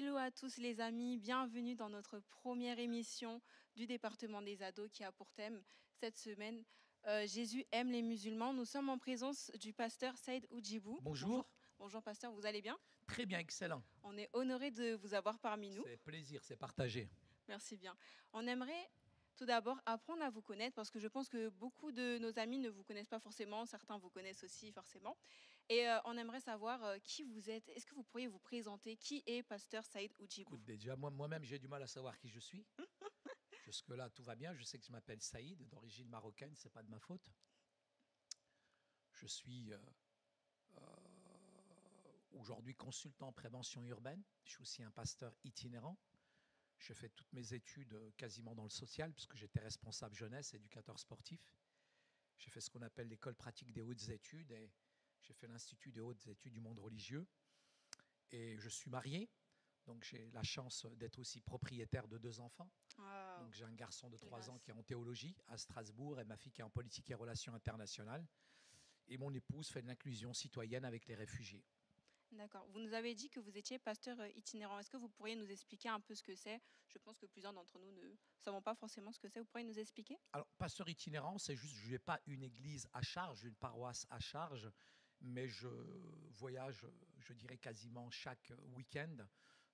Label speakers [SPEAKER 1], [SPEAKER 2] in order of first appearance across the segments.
[SPEAKER 1] Hello à tous les amis, bienvenue dans notre première émission du département des ados qui a pour thème cette semaine Jésus aime les musulmans. Nous sommes en présence du pasteur Saïd Oudjibou.
[SPEAKER 2] Bonjour.
[SPEAKER 1] Bonjour, bonjour pasteur, vous allez bien?
[SPEAKER 2] Très bien, excellent.
[SPEAKER 1] On est honoré de vous avoir parmi nous.
[SPEAKER 2] C'est plaisir, c'est partagé.
[SPEAKER 1] Merci bien. On aimerait tout d'abord apprendre à vous connaître parce que je pense que beaucoup de nos amis ne vous connaissent pas forcément, certains vous connaissent aussi forcément. Et on aimerait savoir qui vous êtes. Est-ce que vous pourriez vous présenter? Qui est pasteur Saïd Oudjibou?
[SPEAKER 2] Écoute, déjà, moi-même, j'ai du mal à savoir qui je suis. Jusque-là, tout va bien. Je sais que je m'appelle Saïd, d'origine marocaine, c'est pas de ma faute. Je suis aujourd'hui consultant en prévention urbaine. Je suis aussi un pasteur itinérant. Je fais toutes mes études quasiment dans le social, puisque j'étais responsable jeunesse, éducateur sportif. J'ai fait ce qu'on appelle l'école pratique des hautes études et j'ai fait l'Institut des hautes études du monde religieux. Et je suis marié, donc j'ai la chance d'être aussi propriétaire de 2 enfants.
[SPEAKER 1] Wow.
[SPEAKER 2] Donc j'ai un garçon de 3 ans qui est en théologie à Strasbourg et ma fille qui est en politique et relations internationales. Et mon épouse fait de l'inclusion citoyenne avec les réfugiés.
[SPEAKER 1] D'accord. Vous nous avez dit que vous étiez pasteur itinérant. Est-ce que vous pourriez nous expliquer un peu ce que c'est? Je pense que plusieurs d'entre nous ne savons pas forcément ce que c'est. Vous pourriez nous expliquer?
[SPEAKER 2] Alors, pasteur itinérant, c'est juste, je n'ai pas une église à charge, une paroisse à charge, mais je voyage, je dirais quasiment chaque week-end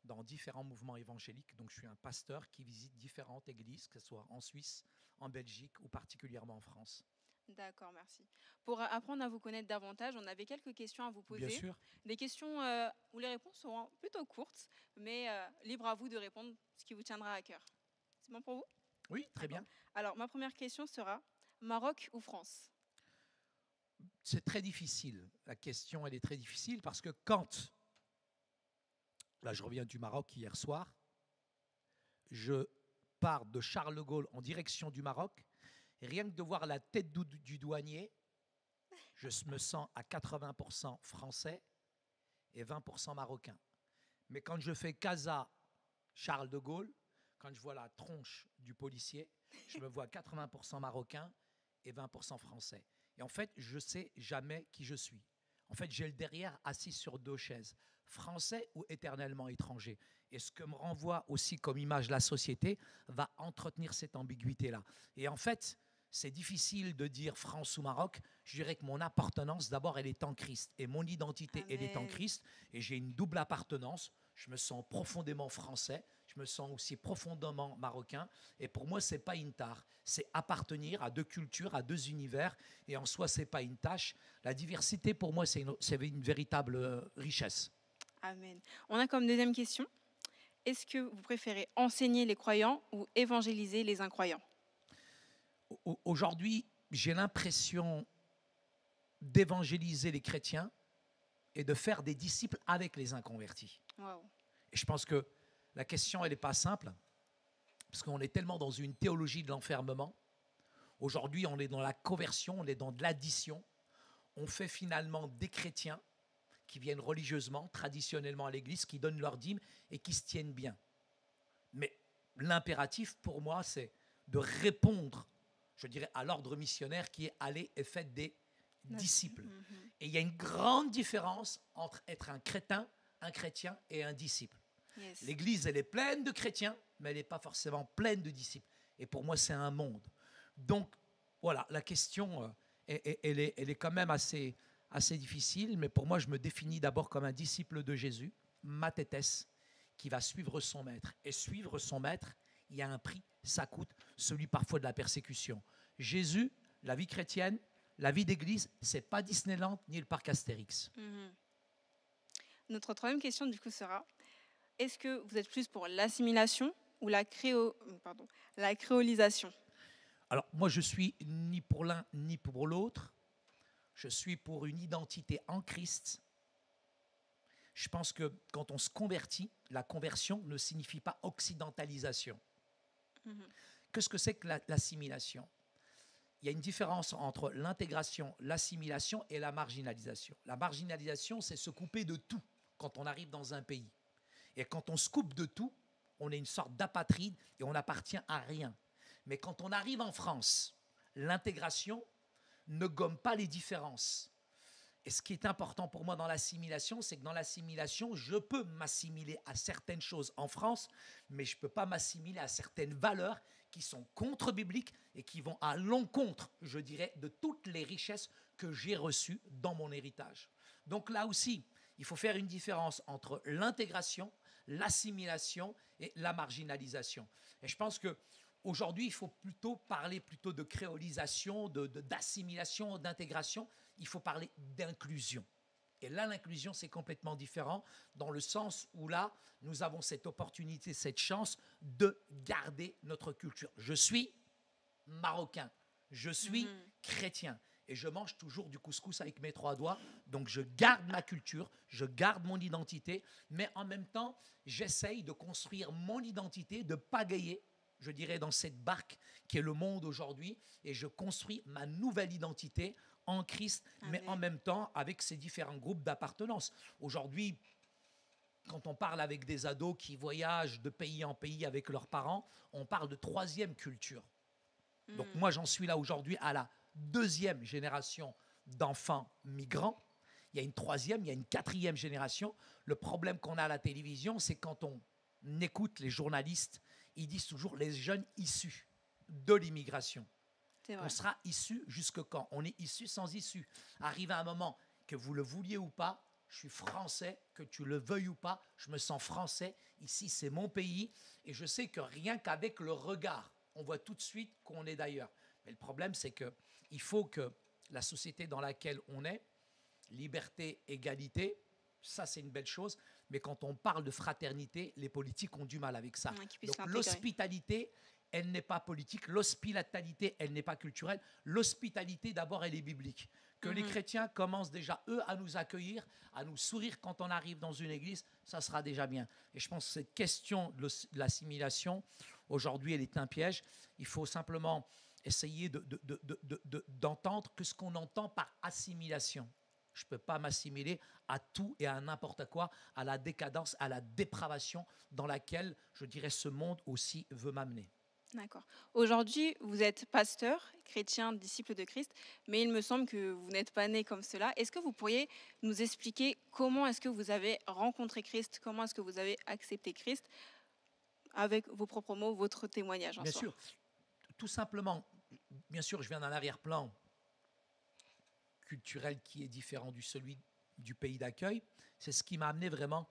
[SPEAKER 2] dans différents mouvements évangéliques. Donc, je suis un pasteur qui visite différentes églises, que ce soit en Suisse, en Belgique ou particulièrement en France.
[SPEAKER 1] D'accord, merci. Pour apprendre à vous connaître davantage, on avait quelques questions à vous poser.
[SPEAKER 2] Bien sûr.
[SPEAKER 1] Des questions où les réponses seront plutôt courtes, mais libre à vous de répondre ce qui vous tiendra à cœur. C'est bon pour vous?
[SPEAKER 2] Oui, très bien.
[SPEAKER 1] Alors, ma première question sera Maroc ou France?
[SPEAKER 2] C'est très difficile. La question, elle est très difficile parce que quand, là je reviens du Maroc hier soir, je pars de Charles de Gaulle en direction du Maroc, rien que de voir la tête du douanier, je me sens à 80% français et 20% marocain. Mais quand je fais Casa Charles de Gaulle, quand je vois la tronche du policier, je me vois 80% marocain et 20% français. Et en fait, je ne sais jamais qui je suis. En fait, j'ai le derrière assis sur 2 chaises, français ou éternellement étranger. Et ce que me renvoie aussi comme image la société va entretenir cette ambiguïté-là. Et en fait, c'est difficile de dire France ou Maroc. Je dirais que mon appartenance, d'abord, elle est en Christ. Et mon identité,
[SPEAKER 1] Amen.
[SPEAKER 2] elle est en Christ. Et j'ai une double appartenance. Je me sens profondément français, je me sens aussi profondément marocain. Et pour moi, ce n'est pas une tare. C'est appartenir à 2 cultures, à 2 univers. Et en soi, ce n'est pas une tâche. La diversité, pour moi, c'est une véritable richesse.
[SPEAKER 1] Amen. On a comme deuxième question. Est-ce que vous préférez enseigner les croyants ou évangéliser les incroyants?
[SPEAKER 2] Aujourd'hui, j'ai l'impression d'évangéliser les chrétiens et de faire des disciples avec les inconvertis.
[SPEAKER 1] Wow.
[SPEAKER 2] Et je pense que la question, elle n'est pas simple, parce qu'on est tellement dans une théologie de l'enfermement. Aujourd'hui, on est dans la conversion, on est dans de l'addition. On fait finalement des chrétiens qui viennent religieusement, traditionnellement à l'église, qui donnent leur dîme et qui se tiennent bien. Mais l'impératif pour moi, c'est de répondre, je dirais, à l'ordre missionnaire qui est aller et faites des disciples. Et il y a une grande différence entre être un crétin, un chrétien et un disciple.
[SPEAKER 1] Yes.
[SPEAKER 2] L'église, elle est pleine de chrétiens, mais elle n'est pas forcément pleine de disciples. Et pour moi, c'est un monde. Donc, voilà, la question, elle est quand même assez difficile, mais pour moi, je me définis d'abord comme un disciple de Jésus, mathétès, qui va suivre son maître. Et suivre son maître, il y a un prix, ça coûte, celui parfois de la persécution. Jésus, la vie chrétienne, la vie d'église, ce n'est pas Disneyland ni le parc Astérix.
[SPEAKER 1] Notre troisième question, du coup, sera est-ce que vous êtes plus pour l'assimilation ou la créolisation?
[SPEAKER 2] Alors, moi, je suis ni pour l'un ni pour l'autre. Je suis pour une identité en Christ. Je pense que quand on se convertit, la conversion ne signifie pas occidentalisation. Qu'est-ce que c'est que l'assimilation? Il y a une différence entre l'intégration, l'assimilation et la marginalisation. La marginalisation, c'est se couper de tout quand on arrive dans un pays. Et quand on se coupe de tout, on est une sorte d'apatride et on n'appartient à rien. Mais quand on arrive en France, l'intégration ne gomme pas les différences. Et ce qui est important pour moi dans l'assimilation, c'est que dans l'assimilation, je peux m'assimiler à certaines choses en France, mais je ne peux pas m'assimiler à certaines valeurs qui sont contre-bibliques et qui vont à l'encontre, je dirais, de toutes les richesses que j'ai reçues dans mon héritage. Donc là aussi, il faut faire une différence entre l'intégration, l'assimilation et la marginalisation. Et je pense qu'aujourd'hui, il faut plutôt parler plutôt de créolisation, d'assimilation, d'intégration. Il faut parler d'inclusion. Et là, l'inclusion, c'est complètement différent dans le sens où là, nous avons cette opportunité, cette chance de garder notre culture. Je suis marocain, je suis chrétien et je mange toujours du couscous avec mes 3 doigts. Donc, je garde ma culture, je garde mon identité, mais en même temps, j'essaye de construire mon identité, de pagayer, je dirais, dans cette barque qui est le monde aujourd'hui, et je construis ma nouvelle identité en Christ, mais en même temps avec ces différents groupes d'appartenance. Aujourd'hui, quand on parle avec des ados qui voyagent de pays en pays avec leurs parents, on parle de 3e culture. Donc moi, j'en suis là aujourd'hui à la 2e génération d'enfants migrants. Il y a une 3e, il y a une 4e génération. Le problème qu'on a à la télévision, c'est quand on écoute les journalistes, ils disent toujours les jeunes issus de l'immigration. On sera issu jusque quand? On est issu sans issue. Arrive à un moment, que vous le vouliez ou pas, je suis français, que tu le veuilles ou pas, je me sens français. Ici, c'est mon pays. Et je sais que rien qu'avec le regard, on voit tout de suite qu'on est d'ailleurs. Mais le problème, c'est qu'il faut que la société dans laquelle on est, liberté, égalité, ça c'est une belle chose. Mais quand on parle de fraternité, les politiques ont du mal avec ça. Donc l'hospitalité, elle n'est pas politique. L'hospitalité, elle n'est pas culturelle. L'hospitalité, d'abord, elle est biblique. Que les chrétiens commencent déjà, eux, à nous accueillir, à nous sourire quand on arrive dans une église, ça sera déjà bien. Et je pense que cette question de l'assimilation, aujourd'hui, elle est un piège. Il faut simplement essayer d'entendre que ce qu'on entend par assimilation. Je ne peux pas m'assimiler à tout et à n'importe quoi, à la décadence, à la dépravation dans laquelle, je dirais, ce monde aussi veut m'amener.
[SPEAKER 1] D'accord. Aujourd'hui, vous êtes pasteur, chrétien, disciple de Christ, mais il me semble que vous n'êtes pas né comme cela. Est-ce que vous pourriez nous expliquer comment est-ce que vous avez rencontré Christ, comment est-ce que vous avez accepté Christ, avec vos propres mots, votre témoignage en
[SPEAKER 2] Bien
[SPEAKER 1] soi?
[SPEAKER 2] sûr, tout simplement, bien sûr, je viens d'un arrière-plan culturel qui est différent celui du pays d'accueil. C'est ce qui m'a amené vraiment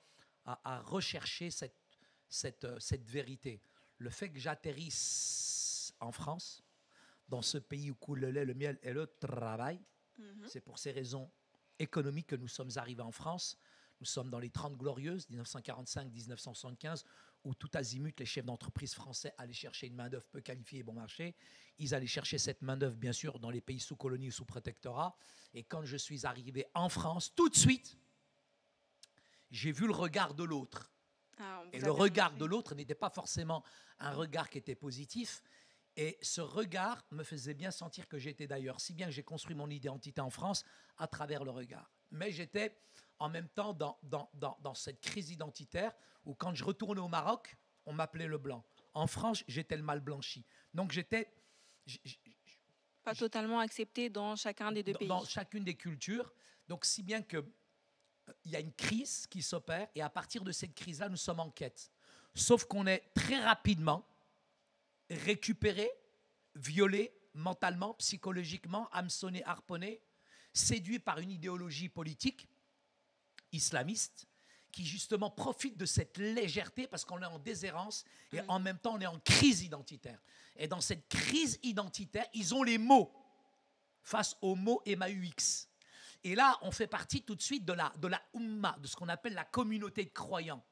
[SPEAKER 2] à rechercher cette vérité. Le fait que j'atterrisse en France, dans ce pays où coule le lait, le miel et le travail, c'est pour ces raisons économiques que nous sommes arrivés en France. Nous sommes dans les 30 glorieuses, 1945-1975, où tout azimut, les chefs d'entreprise français allaient chercher une main-d'œuvre peu qualifiée et bon marché. Ils allaient chercher cette main-d'œuvre, bien sûr, dans les pays sous colonie ou sous protectorat. Et quand je suis arrivé en France, tout de suite, j'ai vu le regard de l'autre. Et le regard de l'autre n'était pas forcément un regard qui était positif. Et ce regard me faisait bien sentir que j'étais d'ailleurs, si bien que j'ai construit mon identité en France à travers le regard. Mais j'étais en même temps dans cette crise identitaire où quand je retournais au Maroc, on m'appelait le blanc. En France, j'étais le mal blanchi. Donc j'étais...
[SPEAKER 1] Pas totalement accepté dans chacun des deux pays.
[SPEAKER 2] Dans chacune des cultures. Donc si bien que il y a une crise qui s'opère et à partir de cette crise-là, nous sommes en quête. Sauf qu'on est très rapidement récupéré, violé mentalement, psychologiquement, hameçonné, harponné, séduit par une idéologie politique islamiste qui justement profite de cette légèreté parce qu'on est en déshérence et en même temps on est en crise identitaire. Et dans cette crise identitaire, ils ont les mots face aux mots MAUX. Et là, on fait partie tout de suite de la Oumma, de ce qu'on appelle la communauté de croyants.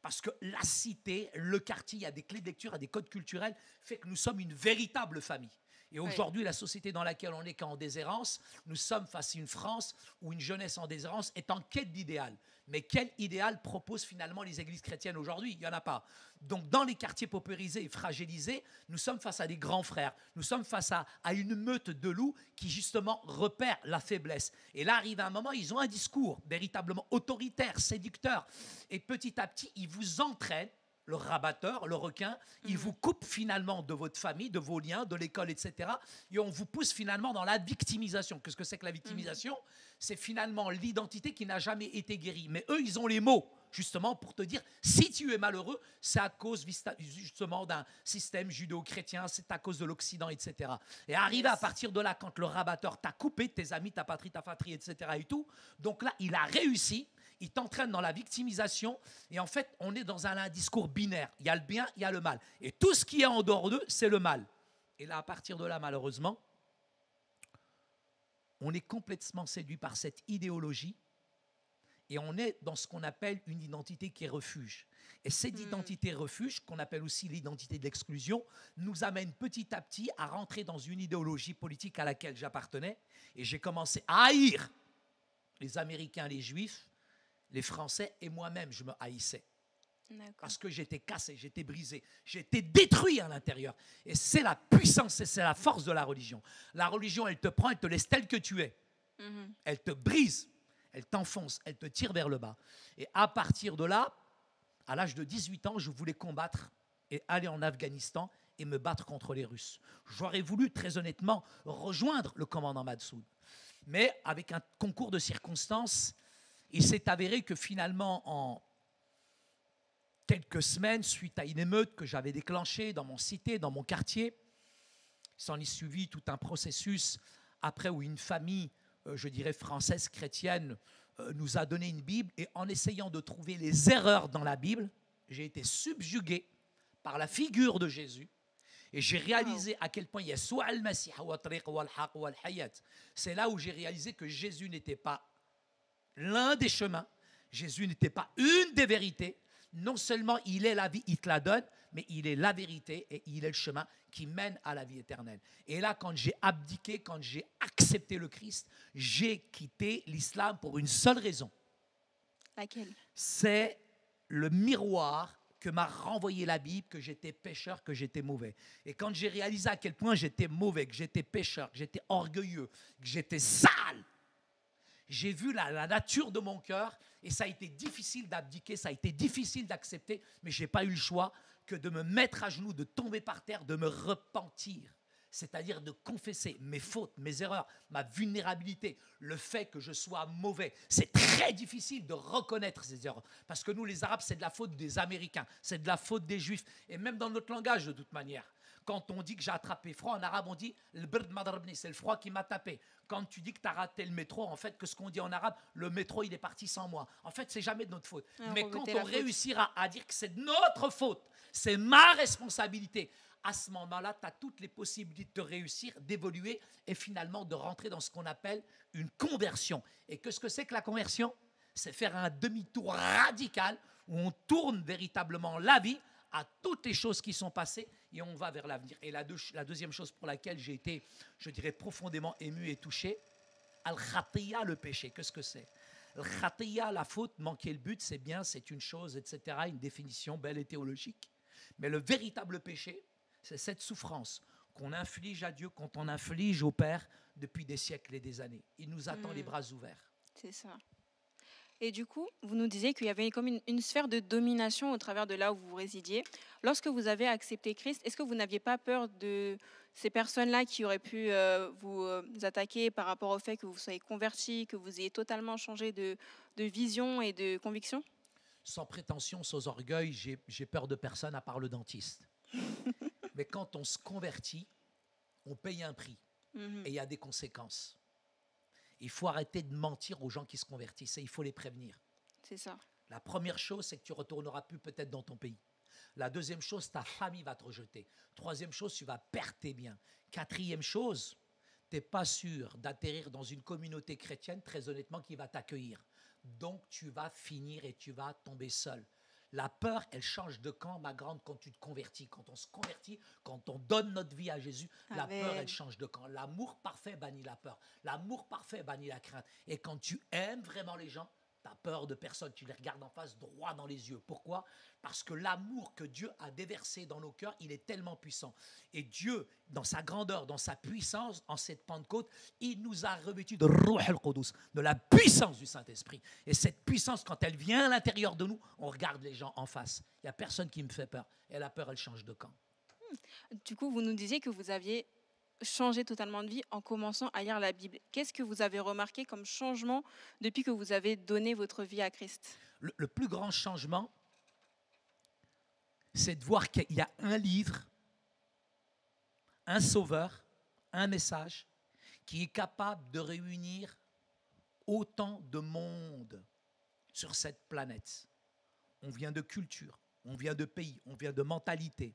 [SPEAKER 2] Parce que la cité, le quartier, il y a des clés de lecture, il y a des codes culturels, fait que nous sommes une véritable famille. Et aujourd'hui, la société dans laquelle on est qu'en déshérence, nous sommes face à une France où une jeunesse en déshérence est en quête d'idéal. Mais quel idéal proposent finalement les églises chrétiennes aujourd'hui? Il n'y en a pas. Donc dans les quartiers paupérisés et fragilisés, nous sommes face à des grands frères. Nous sommes face à une meute de loups qui justement repèrent la faiblesse. Et là arrive un moment, ils ont un discours véritablement autoritaire, séducteur. Et petit à petit, ils vous entraînent le rabatteur, le requin, il vous coupe finalement de votre famille, de vos liens, de l'école, etc. Et on vous pousse finalement dans la victimisation. Qu'est-ce que c'est que la victimisation? C'est finalement l'identité qui n'a jamais été guérie. Mais eux, ils ont les mots, justement, pour te dire, si tu es malheureux, c'est à cause justement d'un système judéo-chrétien, c'est à cause de l'Occident, etc. Et arrivé à partir de là, quand le rabatteur t'a coupé de tes amis, ta patrie, etc. et tout, donc là, il a réussi. Il t'entraîne dans la victimisation et en fait, on est dans un discours binaire. Il y a le bien, il y a le mal. Et tout ce qui est en dehors d'eux, c'est le mal. Et là, à partir de là, malheureusement, on est complètement séduit par cette idéologie et on est dans ce qu'on appelle une identité qui est refuge. Et cette identité refuge, qu'on appelle aussi l'identité de l'exclusion, nous amène petit à petit à rentrer dans une idéologie politique à laquelle j'appartenais. Et j'ai commencé à haïr les Américains, les Juifs, les Français et moi-même, je me haïssais. Parce que j'étais cassé, j'étais brisé, j'étais détruit à l'intérieur. Et c'est la puissance et c'est la force de la religion. La religion, elle te prend, elle te laisse tel que tu es. Elle te brise, elle t'enfonce, elle te tire vers le bas. Et à partir de là, à l'âge de 18 ans, je voulais combattre et aller en Afghanistan et me battre contre les Russes. J'aurais voulu, très honnêtement, rejoindre le commandant Massoud. Mais avec un concours de circonstances, il s'est avéré que finalement, en quelques semaines, suite à une émeute que j'avais déclenchée dans mon cité, dans mon quartier, il s'en est suivi tout un processus après où une famille, je dirais française chrétienne, nous a donné une Bible et en essayant de trouver les erreurs dans la Bible, j'ai été subjugué par la figure de Jésus. Et j'ai réalisé à quel point il y a c'est là où j'ai réalisé que Jésus n'était pas l'un des chemins, Jésus n'était pas une des vérités. Non seulement il est la vie, il te la donne, mais il est la vérité et il est le chemin qui mène à la vie éternelle. Et là, quand j'ai abdiqué, quand j'ai accepté le Christ, j'ai quitté l'islam pour une seule raison.
[SPEAKER 1] Laquelle?
[SPEAKER 2] C'est le miroir que m'a renvoyé la Bible, que j'étais pécheur, que j'étais mauvais. Et quand j'ai réalisé à quel point j'étais mauvais, que j'étais pécheur, que j'étais orgueilleux, que j'étais sale, j'ai vu la nature de mon cœur et ça a été difficile d'abdiquer, ça a été difficile d'accepter, mais je n'ai pas eu le choix que de me mettre à genoux, de tomber par terre, de me repentir. C'est-à-dire de confesser mes fautes, mes erreurs, ma vulnérabilité, le fait que je sois mauvais. C'est très difficile de reconnaître ces erreurs. Parce que nous, les Arabes, c'est de la faute des Américains, c'est de la faute des Juifs, et même dans notre langage de toute manière. Quand on dit que j'ai attrapé froid, en arabe, on dit « l'bird madrabni », c'est le froid qui m'a tapé. Quand tu dis que tu as raté le métro, en fait, que ce qu'on dit en arabe, le métro, il est parti sans moi. En fait, c'est jamais de notre faute. Mais quand on réussira à dire que c'est de notre faute, c'est ma responsabilité, à ce moment-là, tu as toutes les possibilités de réussir, d'évoluer et finalement de rentrer dans ce qu'on appelle une conversion. Et qu'est-ce que c'est que la conversion? C'est faire un demi-tour radical où on tourne véritablement la vie à toutes les choses qui sont passées et on va vers l'avenir. Et la deuxième chose pour laquelle j'ai été, je dirais, profondément ému et touché, al-khatiya, le péché, qu'est-ce que c'est? Al-khatiya, la faute, manquer le but, c'est bien, c'est une chose, etc., une définition belle et théologique. Mais le véritable péché, c'est cette souffrance qu'on inflige à Dieu, qu'on inflige au Père depuis des siècles et des années. Il nous attend les bras ouverts.
[SPEAKER 1] C'est ça. Et du coup, vous nous disiez qu'il y avait comme une sphère de domination au travers de là où vous résidiez. Lorsque vous avez accepté Christ, est-ce que vous n'aviez pas peur de ces personnes-là qui auraient pu vous attaquer par rapport au fait que vous soyez converti, que vous ayez totalement changé de vision et de conviction?
[SPEAKER 2] Sans prétention, sans orgueil, j'ai peur de personne à part le dentiste. Mais quand on se convertit, on paye un prix et il y a des conséquences. Il faut arrêter de mentir aux gens qui se convertissent et il faut les prévenir.
[SPEAKER 1] C'est ça.
[SPEAKER 2] La première chose, c'est que tu ne retourneras plus peut-être dans ton pays. La deuxième chose, ta famille va te rejeter. Troisième chose, tu vas perdre tes biens. Quatrième chose, tu n'es pas sûr d'atterrir dans une communauté chrétienne, très honnêtement, qui va t'accueillir. Donc, tu vas finir et tu vas tomber seul. La peur, elle change de camp, ma grande, quand tu te convertis. Quand on se convertit, quand on donne notre vie à Jésus, la peur, elle change de camp. L'amour parfait bannit la peur. L'amour parfait bannit la crainte. Et quand tu aimes vraiment les gens, Tu as peur de personne, tu les regardes en face droit dans les yeux. Pourquoi? Parce que l'amour que Dieu a déversé dans nos cœurs, il est tellement puissant. Et Dieu, dans sa grandeur, dans sa puissance, en cette Pentecôte, il nous a revêtus de Ruh al-Qudus, de la puissance du Saint-Esprit. Et cette puissance, quand elle vient à l'intérieur de nous, on regarde les gens en face. Il n'y a personne qui me fait peur. Et la peur, elle change de camp.
[SPEAKER 1] Du coup, vous nous disiez que vous aviez changé totalement de vie en commençant à lire la Bible. Qu'est-ce que vous avez remarqué comme changement depuis que vous avez donné votre vie à Christ?
[SPEAKER 2] Le plus grand changement, c'est de voir qu'il y a un livre, un sauveur, un message qui est capable de réunir autant de monde sur cette planète. On vient de cultures, on vient de pays, on vient de mentalités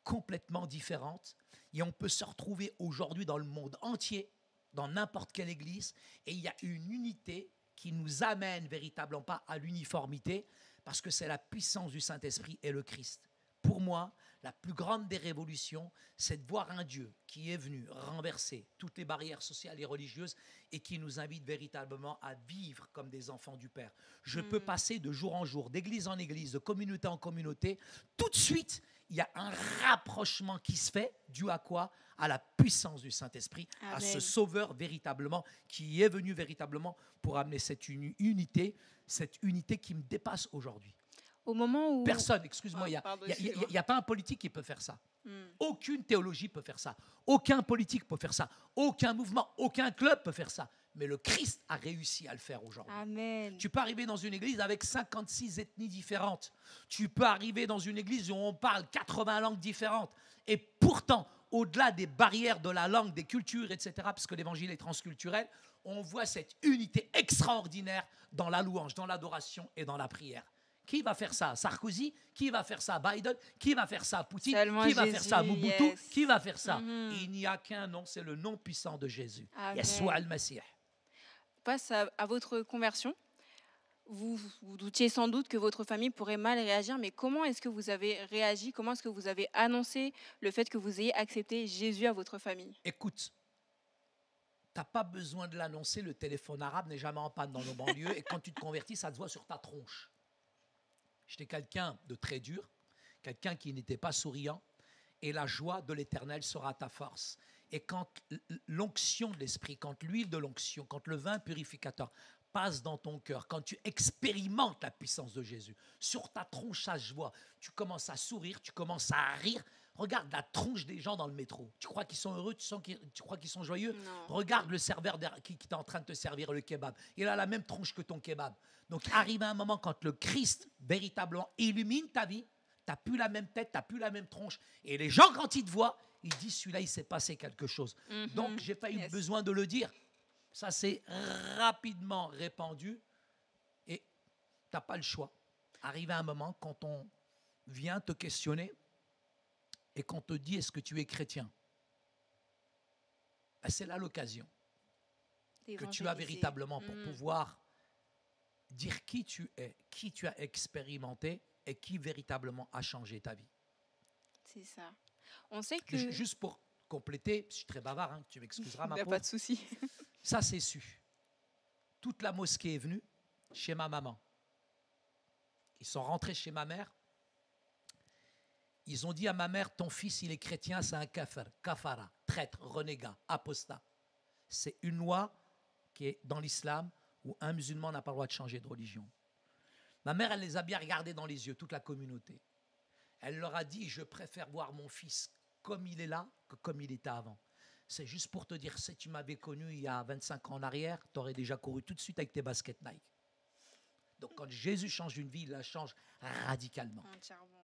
[SPEAKER 2] complètement différentes et on peut se retrouver aujourd'hui dans le monde entier, dans n'importe quelle église, et il y a une unité qui nous amène véritablement pas à l'uniformité parce que c'est la puissance du Saint-Esprit et le Christ. Pour moi, la plus grande des révolutions, c'est de voir un Dieu qui est venu renverser toutes les barrières sociales et religieuses et qui nous invite véritablement à vivre comme des enfants du Père. Je peux passer de jour en jour, d'église en église, de communauté en communauté. Tout de suite, il y a un rapprochement qui se fait, dû à quoi? À la puissance du Saint-Esprit, à ce Sauveur véritablement, qui est venu véritablement pour amener cette unité qui me dépasse aujourd'hui.
[SPEAKER 1] Au moment où...
[SPEAKER 2] Personne, excuse-moi, il n'y a pas un politique qui peut faire ça. Aucune théologie peut faire ça. Aucun politique peut faire ça. Aucun mouvement, aucun club peut faire ça. Mais le Christ a réussi à le faire aujourd'hui.
[SPEAKER 1] Amen.
[SPEAKER 2] Tu peux arriver dans une église avec 56 ethnies différentes. Tu peux arriver dans une église où on parle 80 langues différentes. Et pourtant, au-delà des barrières de la langue, des cultures, etc., parce que l'évangile est transculturel, on voit cette unité extraordinaire dans la louange, dans l'adoration et dans la prière. Qui va faire ça? Sarkozy? Qui va faire ça? Biden? Qui va faire ça? Poutine?
[SPEAKER 1] Seulement
[SPEAKER 2] qui va
[SPEAKER 1] Jésus,
[SPEAKER 2] faire ça? Mobutu?
[SPEAKER 1] yes.
[SPEAKER 2] Qui va faire ça? Il n'y a qu'un nom, c'est le nom puissant de Jésus. Yeshua al-Masih.
[SPEAKER 1] Face à votre conversion, vous doutiez sans doute que votre famille pourrait mal réagir, mais comment est-ce que vous avez réagi? Comment est-ce que vous avez annoncé le fait que vous ayez accepté Jésus à votre famille?
[SPEAKER 2] Écoute, tu n'as pas besoin de l'annoncer, le téléphone arabe n'est jamais en panne dans nos banlieues, et quand tu te convertis, ça se voit sur ta tronche. J'étais quelqu'un de très dur, quelqu'un qui n'était pas souriant, et la joie de l'Éternel sera ta force. Et quand l'onction de l'Esprit, quand l'huile de l'onction, quand le vin purificateur passe dans ton cœur, quand tu expérimentes la puissance de Jésus, sur ta tronche, ça se voit. Tu commences à sourire, tu commences à rire. Regarde la tronche des gens dans le métro. Tu crois qu'ils sont heureux, tu crois qu'ils sont joyeux?
[SPEAKER 1] Non.
[SPEAKER 2] Regarde le serveur qui est en train de te servir le kebab. Il a la même tronche que ton kebab. Donc arrive un moment quand le Christ véritablement illumine ta vie, tu n'as plus la même tête, tu n'as plus la même tronche. Et les gens, quand ils te voient, ils disent, celui-là, il s'est passé quelque chose. Donc, je n'ai pas eu besoin de le dire. Ça s'est rapidement répandu et tu n'as pas le choix. Arrive un moment quand on vient te questionner et qu'on te dit, est-ce que tu es chrétien? Ben, c'est là l'occasion que tu as véritablement pour pouvoir dire qui tu es, qui tu as expérimenté et qui véritablement a changé ta vie.
[SPEAKER 1] C'est ça. On sait que...
[SPEAKER 2] Juste pour compléter, je suis très bavard, hein, tu m'excuseras ma
[SPEAKER 1] pauvre. Il n'y a pas de souci.
[SPEAKER 2] Ça, c'est su. Toute la mosquée est venue chez ma maman. Ils sont rentrés chez ma mère. Ils ont dit à ma mère, ton fils, il est chrétien, c'est un kafir, kafara, traître, renégat, apostat. C'est une loi qui est dans l'islam où un musulman n'a pas le droit de changer de religion. Ma mère, elle les a bien regardés dans les yeux, toute la communauté. Elle leur a dit, je préfère voir mon fils comme il est là que comme il était avant. C'est juste pour te dire, si tu m'avais connu il y a 25 ans en arrière, tu aurais déjà couru tout de suite avec tes baskets Nike. Donc quand Jésus change une vie, il la change radicalement.
[SPEAKER 1] Entièrement.